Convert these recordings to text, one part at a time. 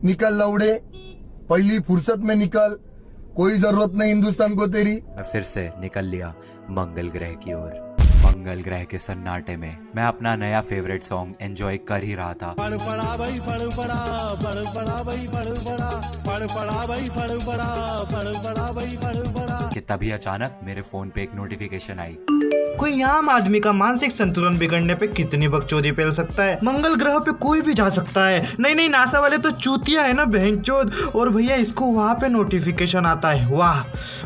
निकल लौड़े, पहली फुर्सत में निकल, कोई जरूरत नहीं हिंदुस्तान को तेरी। मैं फिर से निकल लिया मंगल ग्रह की ओर। मंगल ग्रह के सन्नाटे में मैं अपना नया फेवरेट सॉन्ग एंजॉय कर ही रहा था कि तभी अचानक मेरे फोन पे एक नोटिफिकेशन आई। कोई आम आदमी का मानसिक संतुलन बिगड़ने पे कितनी बकचोदी फैल सकता है। मंगल ग्रह पे कोई भी जा सकता है। नहीं, नासा वाले तो चूतिया है ना बहनचोद। और भैया इसको वहाँ पे नोटिफिकेशन आता है। वाह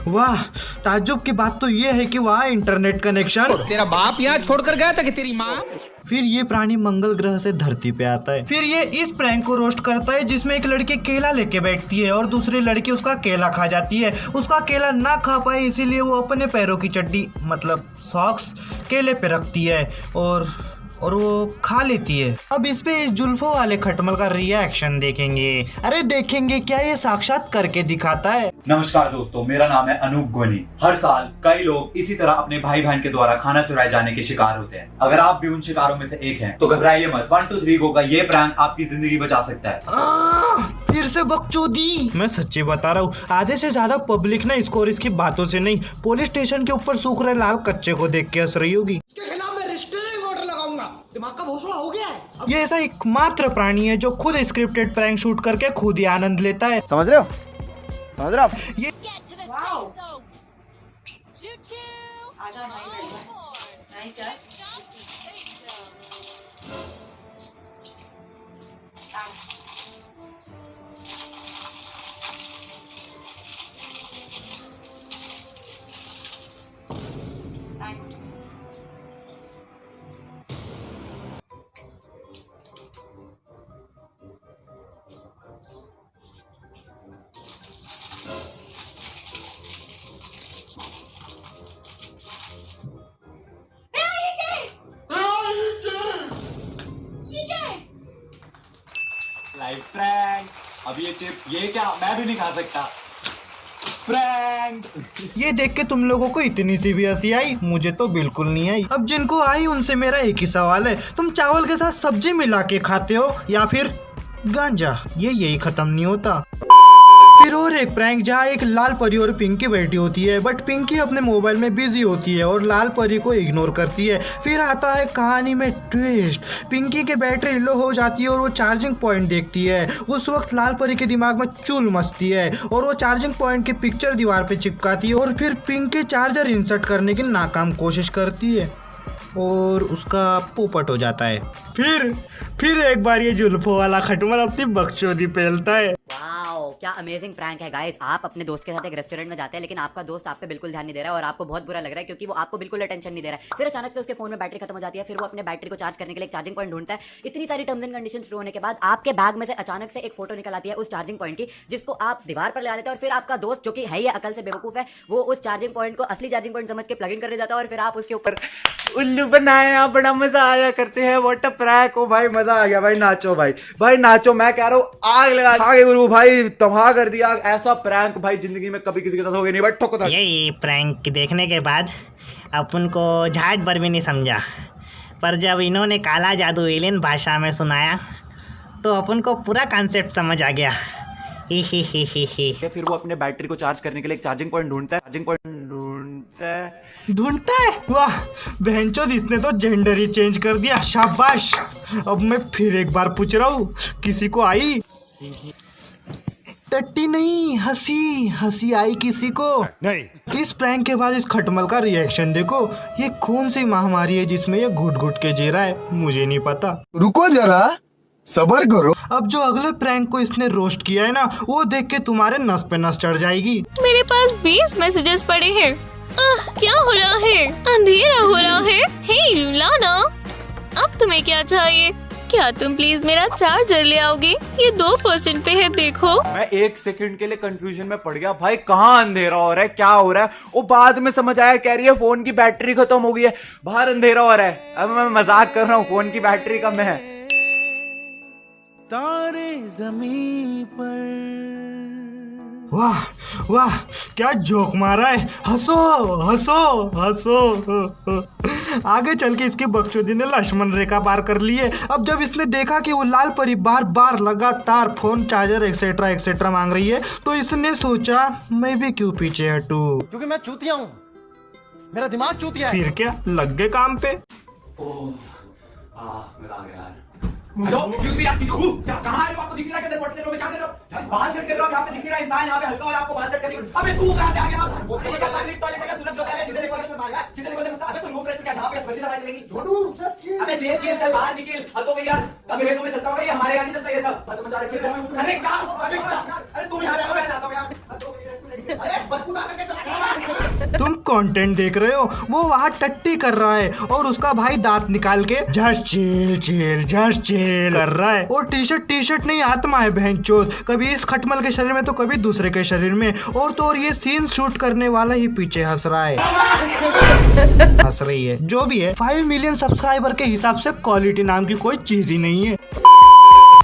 वाह, ताज्जुब की बात तो ये है कि वहाँ इंटरनेट कनेक्शन। तेरा बाप यहाँ छोड़कर गया था कि तेरी माँ? फिर ये प्राणी मंगल ग्रह से धरती पे आता है। फिर ये इस प्रैंक को रोस्ट करता है जिसमें एक लड़की केला लेके बैठती है और दूसरी लड़की उसका केला खा जाती है। उसका केला ना खा पाए इसीलिए वो अपने पैरों की चड्डी मतलब सॉक्स केले पे रखती है और वो खा लेती है। अब इस पे इस जुल्फों वाले खटमल का रिएक्शन देखेंगे। अरे देखेंगे क्या, ये साक्षात करके दिखाता है। नमस्कार दोस्तों, मेरा नाम है अनूप गोनी। हर साल कई लोग इसी तरह अपने भाई बहन के द्वारा खाना चुराए जाने के शिकार होते हैं। अगर आप भी उन शिकारों में से एक हैं, तो घबराइए मत। 1 2 3 गो का ये प्रैंक आपकी जिंदगी बचा सकता है। फिर से बकचोदी। मैं सच्ची बता रहा हूँ, आधे से ज्यादा पब्लिक ना इसको और इसकी बातों से नहीं, पुलिस स्टेशन के ऊपर सूख रहे लाल कच्चे को देख के हंस रही होगी। दिमाग का भोसड़ा हो गया है। ये ऐसा एकमात्र प्राणी है जो खुद स्क्रिप्टेड प्रैंक शूट करके खुद ही आनंद लेता है। समझ रहे हो? समझ रहे हो आप? ये आजा भाई, नाइस यार। थैंक्स। Live prank. अब ये चिप्स, ये क्या, मैं भी नहीं खा सकता। प्रैंक। ये देख के तुम लोगों को इतनी सी भी हंसी आई? मुझे तो बिल्कुल नहीं आई। अब जिनको आई उनसे मेरा एक ही सवाल है, तुम चावल के साथ सब्जी मिला के खाते हो या फिर गांजा? यही खत्म नहीं होता। फिर और एक प्रैंक जहाँ एक लाल परी और पिंकी बैठी होती है, बट पिंकी अपने मोबाइल में बिजी होती है और लाल परी को इग्नोर करती है। फिर आता है कहानी में ट्विस्ट। पिंकी की बैटरी लो हो जाती है और वो चार्जिंग पॉइंट देखती है। उस वक्त लाल परी के दिमाग में चुल मचती है और वो चार्जिंग पॉइंट की पिक्चर दीवार पे चिपकाती है और फिर पिंकी चार्जर इंसर्ट करने की नाकाम कोशिश करती है और उसका पोपट हो जाता है। फिर एक बार ये जुल्फों वाला खटमल अपनी बकचोदी फैलता है। वाओ, क्या अमेजिंग प्रैंक है गाइस। आप अपने दोस्त के साथ एक रेस्टोरेंट में जाते हैं, लेकिन आपका दोस्त आप पे बिल्कुल ध्यान नहीं दे रहा है और आपको बहुत बुरा लग रहा है क्योंकि वो आपको बिल्कुल अटेंशन नहीं दे रहा है। फिर अचानक से उसके फोन में बैटरी खत्म हो जाती है। फिर वो अपने बैटरी को चार्ज करने के लिए एक चार्जिंग पॉइंट ढूंढता है। इतनी सारी टर्म्स एंड कंडीशंस शुरू होने के बाद आपके बैग में से अचानक से एक फोटो निकल आती है उस चार्जिंग पॉइंट की, जिसको आप दीवार पर लगा देते हैं और फिर आपका दोस्त, जो कि है ही अकल से बेवकूफ है, वो उस चार्जिंग पॉइंट को असली चार्जिंग पॉइंट समझ के प्लग इन कर देता है और फिर आप उसके ऊपर उल्लू बनाया, बड़ा मजा आया करते हैं। What a prank. ओ भाई मजा आ गया भाई, नाचो भाई नाचो। मैं कह रहा हूँ आग लगा आगे गुरु भाई, तबाह कर दिया। ऐसा प्रैंक भाई जिंदगी में कभी किसी के साथ हो गया नहीं भाई। ठोको यही प्रैंक देखने के बाद अपन को झाट भर भी नहीं समझा, पर जब इन्होंने काला जादू एलियन भाषा में सुनाया तो अपन को पूरा कॉन्सेप्ट समझ आ गया। फिर वो अपने बैटरी को चार्ज करने के लिए एक चार्जिंग पॉइंट ढूंढता है। वाह बहनचोद, इसने तो जेंडर ही चेंज कर दिया। शाबाश। अब मैं फिर एक बार पूछ रहा हूँ, किसी को आई? टट्टी नहीं, हंसी आई किसी को? नहीं। इस प्रैंक के बाद इस खटमल का रिएक्शन देखो। ये कौन सी महामारी है जिसमें ये घुट घुट के जी रहा है? मुझे नहीं पता। रुको जरा, सबर करो। अब जो अगले प्रैंक को इसने रोस्ट किया है ना, वो देख के तुम्हारे नस पे नस चढ़ जाएगी। मेरे पास 20 मैसेजेस पड़े हैं। क्या हो रहा है? अंधेरा हो रहा है। हे लाना, अब तुम्हें क्या चाहिए? क्या तुम प्लीज मेरा चार्जर ले आओगे? ये 2% पे है, देखो। मैं 1 सेकंड के लिए कंफ्यूजन में पड़ गया भाई, कहाँ अंधेरा हो रहा है, क्या हो रहा है। वो बाद में समझ आया, कह रही है फोन की बैटरी खत्म हो गई है, बाहर अंधेरा हो रहा है। अब मैं मजाक कर रहा हूँ, फोन की बैटरी कम है। तारे ज़मीन पर। वाह वाह, क्या जोक मारा है। हंसो हंसो हंसो। आगे चल के इसकी बकचोदी ने लक्ष्मण रेखा पार कर ली है। अब जब इसने देखा कि वो लाल परी बार बार लगातार फोन, चार्जर एक्सेट्रा एक्सेट्रा मांग रही है, तो इसने सोचा मैं भी क्यों पीछे हटूं, क्योंकि मैं चूतिया हूँ, मेरा दिमाग चूतिया है। फिर क्या, लग गए काम पे। मजा आ गया यार। हेलो, क्यों भी आपकी क्या कहां है? आपको दिख नहीं रहा किधर पड़ते हो? क्या कर रहे हो? बाल सेट कर रहे हो? यहां पे दिख नहीं रहा इंसान, यहां पे हल्का और आपको बाल सेट करनी। अबे तू कहां से आ गया? ये क्या लाइट टॉयलेट जगह सुलभ जो है, जिधर एक कॉलेज में मार गया, जिधर को अबे तू रूम फ्रेश में क्या जहां पे बड़ी दवाई चलेगी? छोटू जस्ट चिल। अबे जेल चल, बाहर निकल। हद हो गई यार, अंग्रेजों में चलता होगा, ये हमारे यहां नहीं चलता ये सब। बद मजा रखिए। अरे क्या? अरे तू यहां आ, मैं जाता हूं यार। अरे बदबू आ करके चला गया। तुम कंटेंट देख रहे हो, वो वहाँ टट्टी कर रहा है और उसका भाई दांत निकाल के just chill chill just chill कर रहा है। और टी शर्ट नहीं, आत्मा है बहनचोद, कभी इस खटमल के शरीर में तो कभी दूसरे के शरीर में। और तो और ये सीन शूट करने वाला ही पीछे हंस रहा है, हंस रही है, जो भी है। 5 मिलियन सब्सक्राइबर के हिसाब से क्वालिटी नाम की कोई चीज ही नहीं है।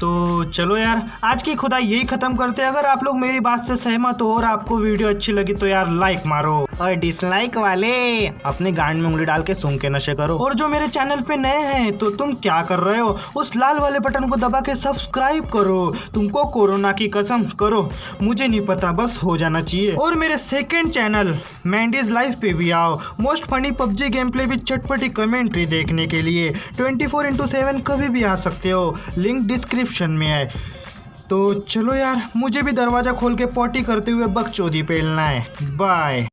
तो चलो यार, आज की खुदाई यही खत्म करते हैं। अगर आप लोग मेरी बात से सहमत हो और आपको वीडियो अच्छी लगी तो यार लाइक मारो, और डिसलाइक वाले अपने गांड में उंगली डाल के सूंघ के नशे करो। और जो मेरे चैनल पे नए हैं तो तुम क्या कर रहे हो, उस लाल वाले बटन को दबा के सब्सक्राइब करो। तुमको कोरोना की कसम करो, मुझे नहीं पता, बस हो जाना चाहिए। और मेरे सेकंड चैनल मैंडीज लाइफ पे भी आओ, most funny PUBG game play with चटपटी कमेंट्री देखने के लिए 24/7 कभी भी आ सकते हो, लिंक डिस्क्रिप्शन में है। तो चलो यार, मुझे भी दरवाजा खोल के पॉटी करते हुए बकचोदी पेलना है। बाय।